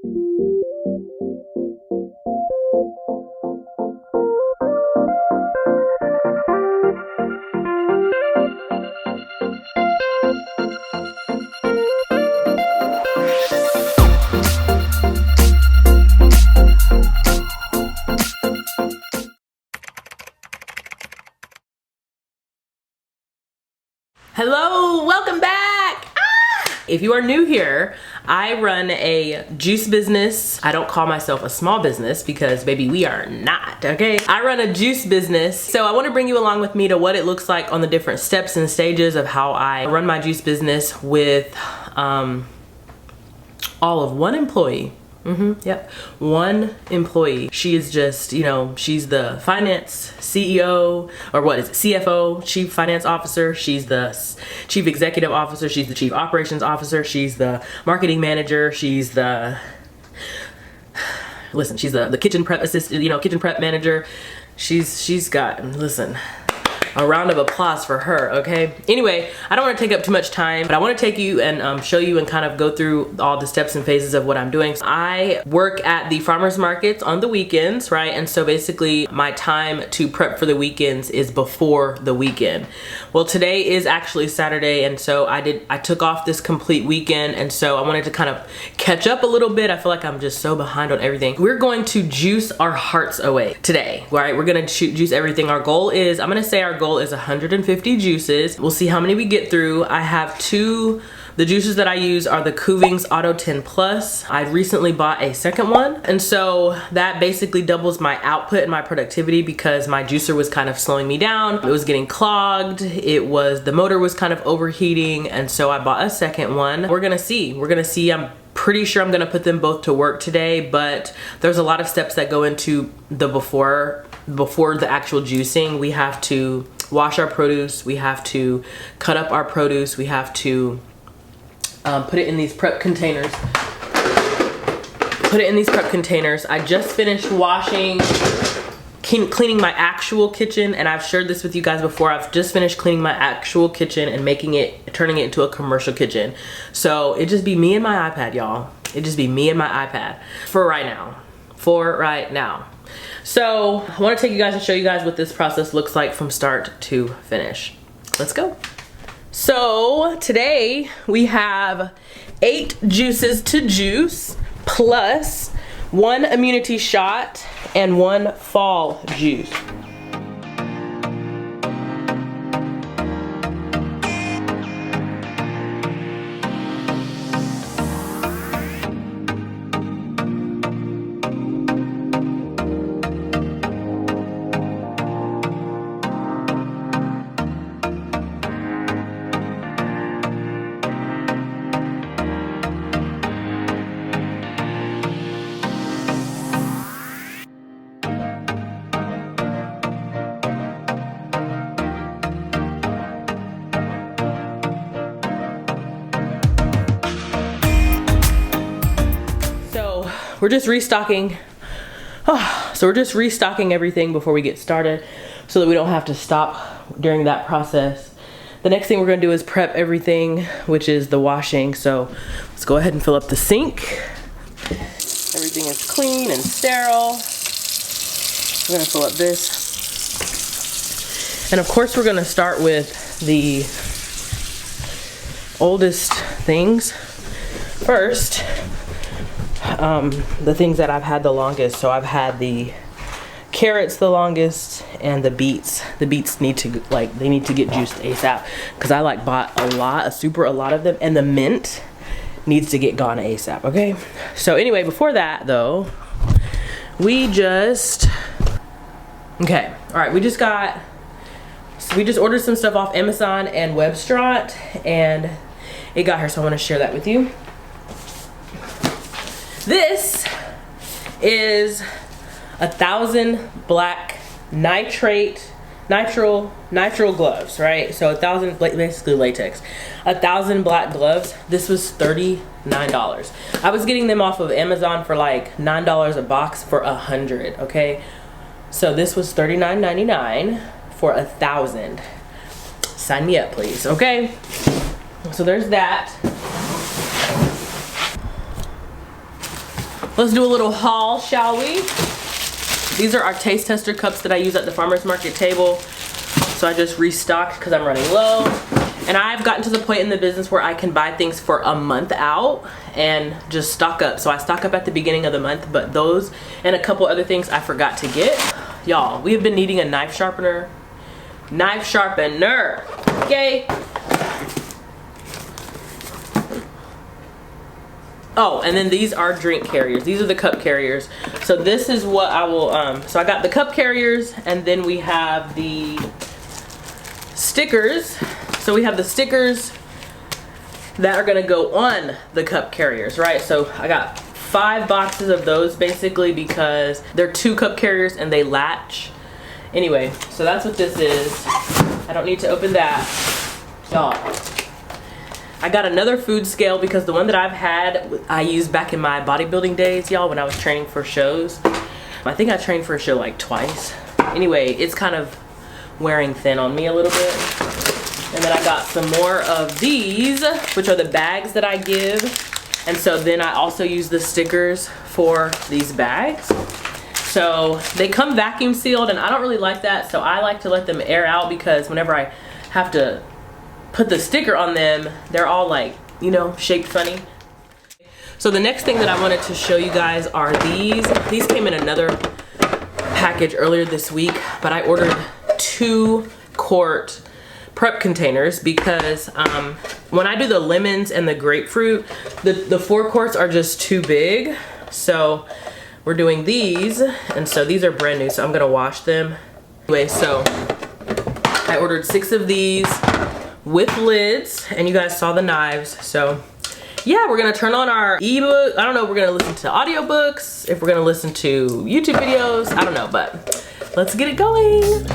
Hello, welcome back. If you are new here, I run a juice business. I don't call myself a small business because baby, we are not, okay? I run a juice business. So I wanna bring you along with me to what it looks like on the different steps and stages of how I run my juice business with all of one employee. Yep, one employee. She is just, you know, she's the finance CEO, or what is it, CFO, Chief Finance Officer. She's the Chief Executive Officer. She's the Chief Operations Officer. She's the Marketing Manager. She's the, listen, she's the kitchen prep assistant, you know, kitchen prep manager. She's got, listen, a round of applause for her, okay? Anyway, I don't want to take up too much time, but I want to take you and show you and kind of go through all the steps and phases of what I'm doing. So I work at the farmers markets on the weekends, right? And so basically my time to prep for the weekends is before the weekend. Well, today is actually Saturday, and so I took off this complete weekend, and so I wanted to kind of catch up a little bit. I feel like I'm just so behind on everything. We're going to juice our hearts away today, right? We're gonna juice everything. Our goal is, I'm gonna say our goal is 150 juices. We'll see how many we get through. I have the juices that I use are the Kuvings Auto 10 Plus. I recently bought a second one, and so that basically doubles my output and my productivity because my juicer was kind of slowing me down. It was getting clogged. The motor was kind of overheating, and so I bought a second one. We're gonna see. I'm pretty sure I'm gonna put them both to work today, but there's a lot of steps that go into the before the actual juicing. We have to wash our produce, we have to cut up our produce, we have to put it in these prep containers. I just finished cleaning my actual kitchen, and I've shared this with you guys before. I've just finished cleaning my actual kitchen and turning it into a commercial kitchen. So it just be me and my iPad, y'all. It just be me and my iPad for right now. So I want to take you guys and show you guys what this process looks like from start to finish. Let's go. So today we have 8 juices to juice plus 1 immunity shot and 1 fall juice. We're just restocking. So we're just restocking everything before we get started so that we don't have to stop during that process. The next thing we're gonna do is prep everything, which is the washing. So let's go ahead and fill up the sink. Everything is clean and sterile. We're gonna fill up this. And of course we're gonna start with the oldest things first. The things that I've had the longest. So I've had the carrots the longest and the beets. The beets need to get juiced ASAP because I bought a lot of them, and the mint needs to get gone ASAP, okay? So anyway, before that though, we just ordered some stuff off Amazon and Webstrat, and it got here, so I want to share that with you. This is 1,000 black nitrile gloves, right? So 1,000, basically latex. 1,000 black gloves. This was $39. I was getting them off of Amazon for like $9 a box for 100, okay? So this was $39.99 for 1,000. Sign me up, please, okay? So there's that. Let's do a little haul, shall we? These are our taste tester cups that I use at the farmer's market table. So I just restocked because I'm running low. And I've gotten to the point in the business where I can buy things for a month out and just stock up. So I stock up at the beginning of the month, but those and a couple other things I forgot to get. Y'all, we have been needing a knife sharpener. Knife sharpener, okay? Oh, and then these are drink carriers. These are the cup carriers. So this is what I will, so I got the cup carriers, and then we have the stickers. So we have the stickers that are gonna go on the cup carriers, right? So I got 5 boxes of those basically because they're 2 cup carriers and they latch. Anyway, so that's what this is. I don't need to open that. Y'all, I got another food scale because the one that I've had, I used back in my bodybuilding days, y'all, when I was training for shows. I think I trained for a show like twice. Anyway, it's kind of wearing thin on me a little bit. And then I got some more of these, which are the bags that I give. And so then I also use the stickers for these bags. So they come vacuum sealed, and I don't really like that. So I like to let them air out because whenever I have to put the sticker on them, they're all like, you know, shaped funny. So the next thing that I wanted to show you guys are these. These came in another package earlier this week, but I ordered 2-quart prep containers because when I do the lemons and the grapefruit, the 4 quarts are just too big. So we're doing these, and so these are brand new, so I'm gonna wash them. Anyway, so I ordered 6 of these with lids, and you guys saw the knives. So yeah, we're gonna turn on our ebook. I don't know if we're gonna listen to audiobooks, if we're gonna listen to YouTube videos, I don't know, but let's get it going.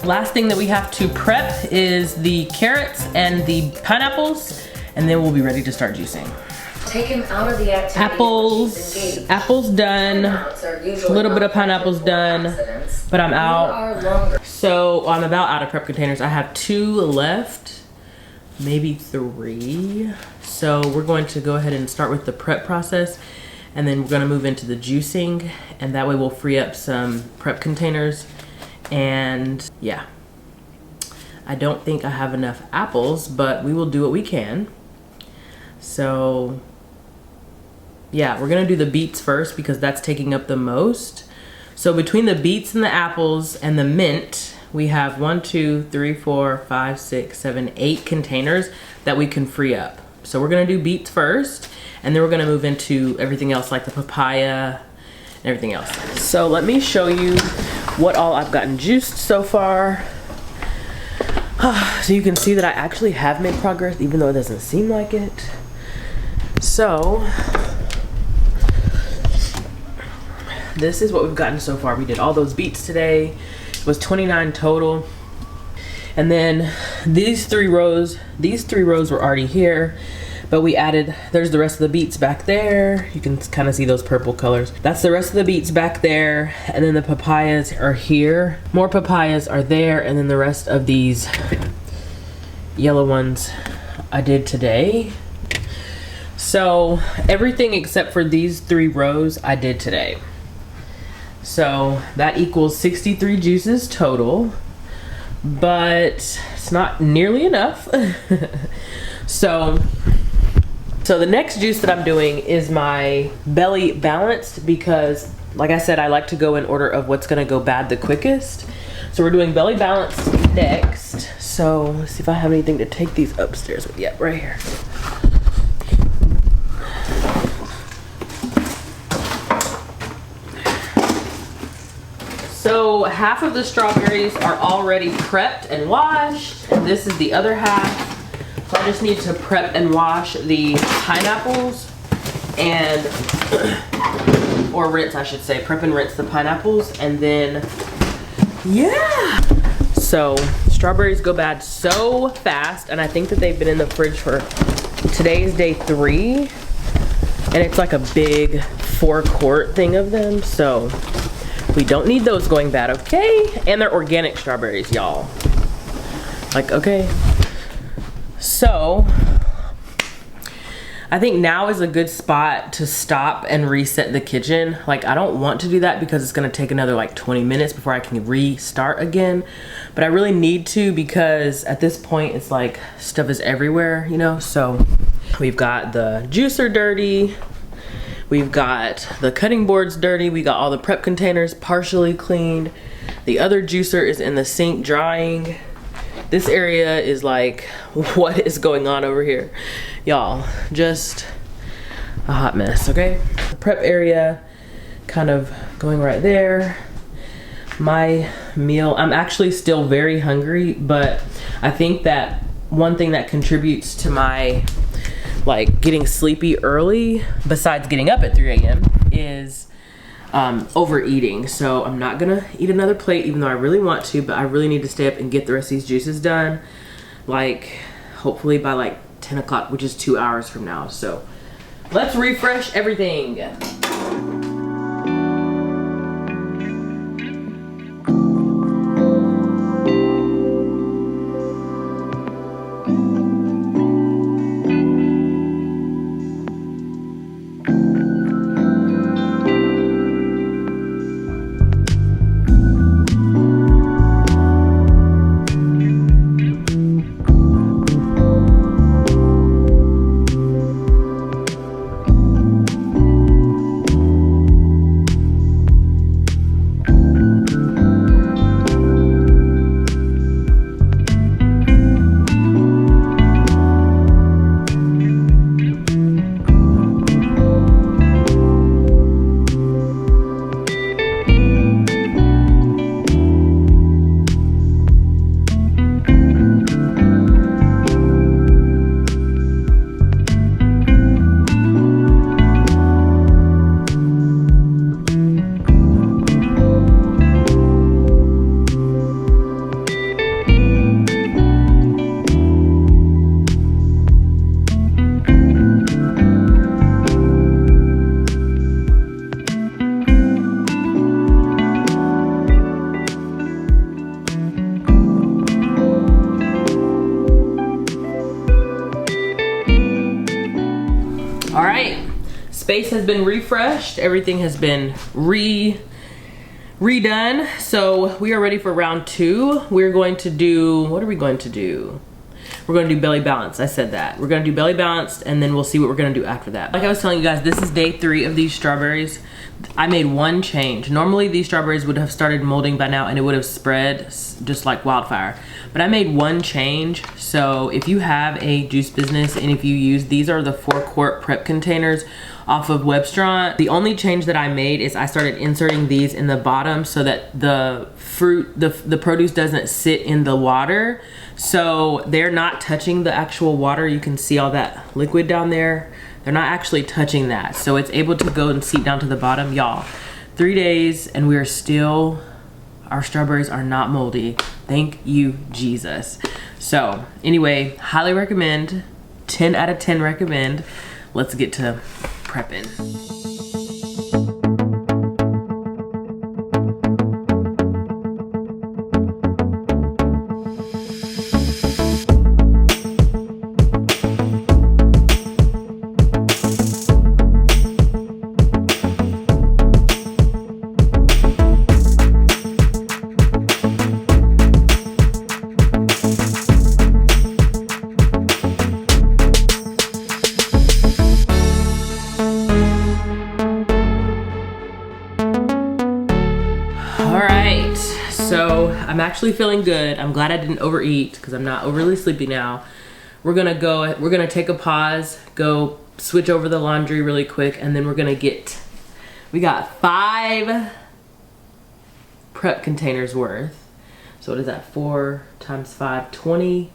Last thing that we have to prep is the carrots and the pineapples, and then we'll be ready to start juicing. Take him out of the activity. Apples done. A little bit of pineapples done, but I'm out. So I'm about out of prep containers. I have 2 left, maybe 3. So we're going to go ahead and start with the prep process, and then we're going to move into the juicing, and that way we'll free up some prep containers. And yeah, I don't think I have enough apples, but we will do what we can. So yeah, we're gonna do the beets first because that's taking up the most. So between the beets and the apples and the mint, we have 1, 2, 3, 4, 5, 6, 7, 8 containers that we can free up. So we're gonna do beets first, and then we're gonna move into everything else like the papaya and everything else. So let me show you what all I've gotten juiced so far. So you can see that I actually have made progress, even though it doesn't seem like it. So this is what we've gotten so far. We did all those beets today. It was 29 total. And then these three rows were already here, but we added, there's the rest of the beets back there. You can kind of see those purple colors. That's the rest of the beets back there. And then the papayas are here. More papayas are there. And then the rest of these yellow ones I did today. So everything except for these 3 rows I did today. So that equals 63 juices total, but it's not nearly enough. So the next juice that I'm doing is my Belly Balanced, because like I said, I like to go in order of what's gonna go bad the quickest. So we're doing Belly Balanced next. So let's see if I have anything to take these upstairs with. Yeah, right here. So half of the strawberries are already prepped and washed, and this is the other half. So I just need to prep and wash the pineapples and, or rinse I should say, prep and rinse the pineapples, and then, yeah. So strawberries go bad so fast, and I think that they've been in the fridge for, today is day 3, and it's like a big 4-quart thing of them, so we don't need those going bad, okay? And they're organic strawberries, y'all. Like, okay. So, I think now is a good spot to stop and reset the kitchen. Like, I don't want to do that because it's gonna take another like 20 minutes before I can restart again. But I really need to, because at this point it's like stuff is everywhere, you know? So, we've got the juicer dirty. We've got the cutting boards dirty. We got all the prep containers partially cleaned. The other juicer is in the sink drying. This area is like, what is going on over here? Y'all, just a hot mess, okay? The prep area kind of going right there. My meal, I'm actually still very hungry, but I think that one thing that contributes to my like getting sleepy early, besides getting up at 3 a.m. is overeating. So I'm not gonna eat another plate, even though I really want to, but I really need to stay up and get the rest of these juices done, like hopefully by like 10 o'clock, which is 2 hours from now. So let's refresh everything. All right, space has been refreshed. Everything has been redone. So we are ready for round 2. We're going to do, what are we going to do? We're gonna do belly balanced. I said that. We're gonna do belly balanced, and then we'll see what we're gonna do after that. Like I was telling you guys, this is day 3 of these strawberries. I made one change. Normally these strawberries would have started molding by now and it would have spread just like wildfire. But I made one change. So if you have a juice business and if you use, these are the 4-quart prep containers off of Webstront. The only change that I made is I started inserting these in the bottom so that the fruit, the produce doesn't sit in the water. So they're not touching the actual water. You can see all that liquid down there. they're not actually touching that. So it's able to go and seep down to the bottom. Y'all, 3 days and we are still, our strawberries are not moldy. Thank you, Jesus. So anyway, highly recommend, 10 out of 10 recommend. Let's get to prepping. So I'm actually feeling good. I'm glad I didn't overeat because I'm not overly sleepy now. We're gonna take a pause, go switch over the laundry really quick, and then we got 5 prep containers worth. So what is that, 4 times 5, 20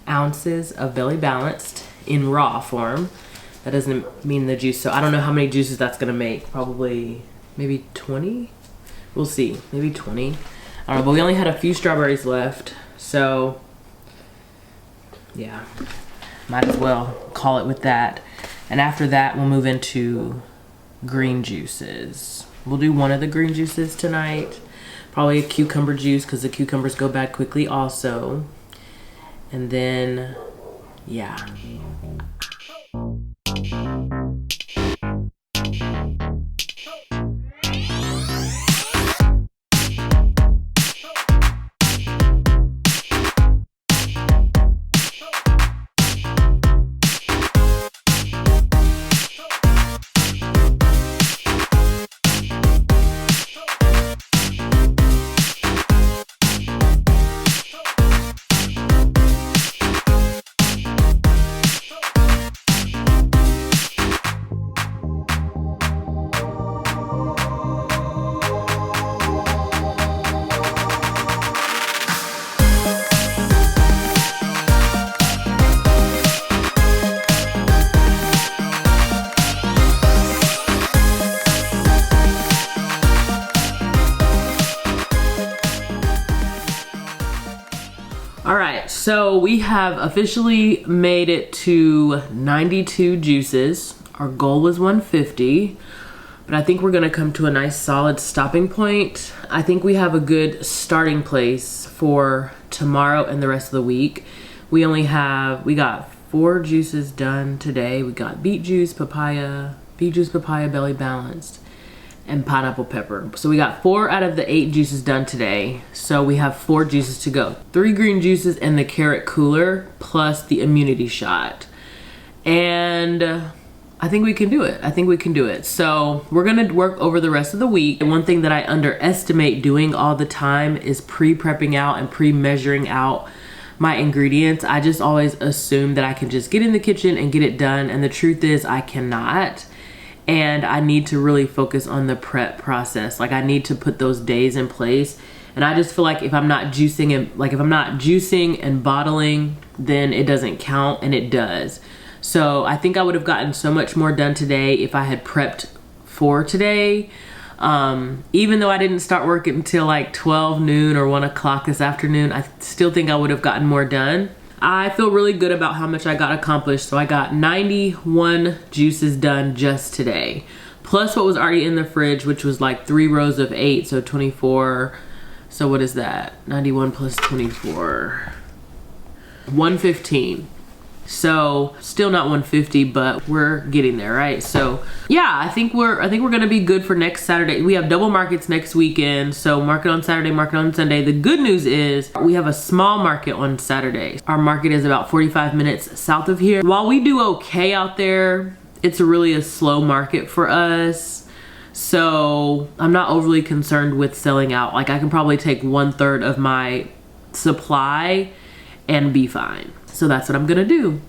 ounces of Belly Balanced in raw form. That doesn't mean the juice, so I don't know how many juices that's gonna make. Probably, maybe 20? We'll see, maybe 20. I don't know, but we only had a few strawberries left, so yeah, might as well call it with that. And after that, we'll move into green juices. We'll do one of the green juices tonight, probably a cucumber juice because the cucumbers go bad quickly also. And then, yeah. Alright, so we have officially made it to 92 juices. Our goal was 150, but I think we're gonna come to a nice solid stopping point. I think we have a good starting place for tomorrow and the rest of the week. We got 4 juices done today. We got beet juice, papaya, Belly Balanced, and pineapple pepper. So we got 4 out of the 8 juices done today. So we have 4 juices to go. 3 green juices and the carrot cooler plus the immunity shot. And I think we can do it. So we're gonna work over the rest of the week. And one thing that I underestimate doing all the time is pre-prepping out and pre-measuring out my ingredients. I just always assume that I can just get in the kitchen and get it done. And the truth is I cannot. And I need to really focus on the prep process. Like I need to put those days in place. And I just feel like if I'm not juicing and bottling, then it doesn't count, and it does. So I think I would have gotten so much more done today if I had prepped for today. Even though I didn't start work until like 12 noon or 1 o'clock this afternoon, I still think I would have gotten more done. I feel really good about how much I got accomplished. So I got 91 juices done just today, plus what was already in the fridge, which was like 3 rows of 8, so 24. So what is that? 91 plus 24, 115. So still not 150, but we're getting there, right? So yeah, I think we're gonna be good for next Saturday. We have double markets next weekend, so market on Saturday, market on Sunday. The good news is we have a small market on Saturday. Our market is about 45 minutes south of here. While we do okay out there, it's really a slow market for us. So I'm not overly concerned with selling out. Like I can probably take 1/3 of my supply and be fine. So that's what I'm gonna do.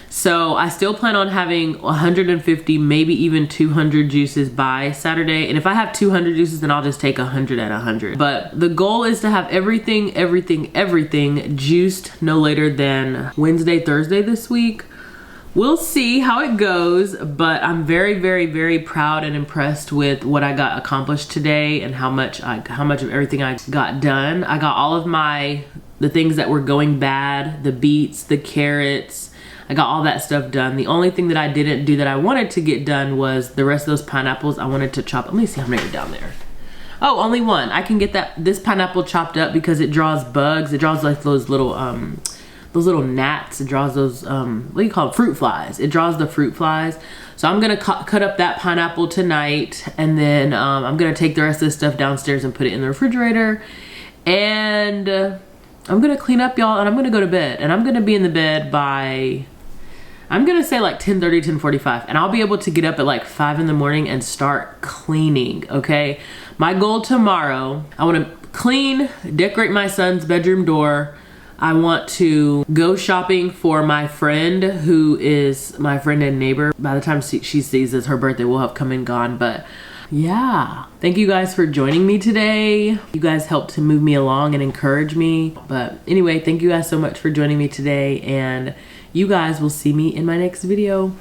So I still plan on having 150, maybe even 200 juices by Saturday. And if I have 200 juices, then I'll just take 100 at 100. But the goal is to have everything juiced no later than Wednesday, Thursday this week. we'll see how it goes, but I'm very, very, very proud and impressed with what I got accomplished today and how much of everything I got done. I got all of the things that were going bad, the beets, the carrots, I got all that stuff done. The only thing that I didn't do that I wanted to get done was the rest of those pineapples. I wanted to chop. Let me see how many are down there. Oh, only one. I can get this pineapple chopped up because it draws bugs. It draws like those little gnats. It draws those, what do you call them? Fruit flies. It draws the fruit flies. So I'm gonna cut up that pineapple tonight, and then I'm gonna take the rest of this stuff downstairs and put it in the refrigerator. And I'm gonna clean up, y'all, and I'm gonna go to bed. And I'm gonna be in the bed by, I'm gonna say like 10:30, 10:45, and I'll be able to get up at like 5 in the morning and start cleaning, okay? My goal tomorrow, I wanna clean, decorate my son's bedroom door. I want to go shopping for my friend who is my friend and neighbor. By the time she sees this, her birthday will have come and gone, but yeah. Thank you guys for joining me today. You guys helped to move me along and encourage me. But anyway, thank you guys so much for joining me today, and you guys will see me in my next video.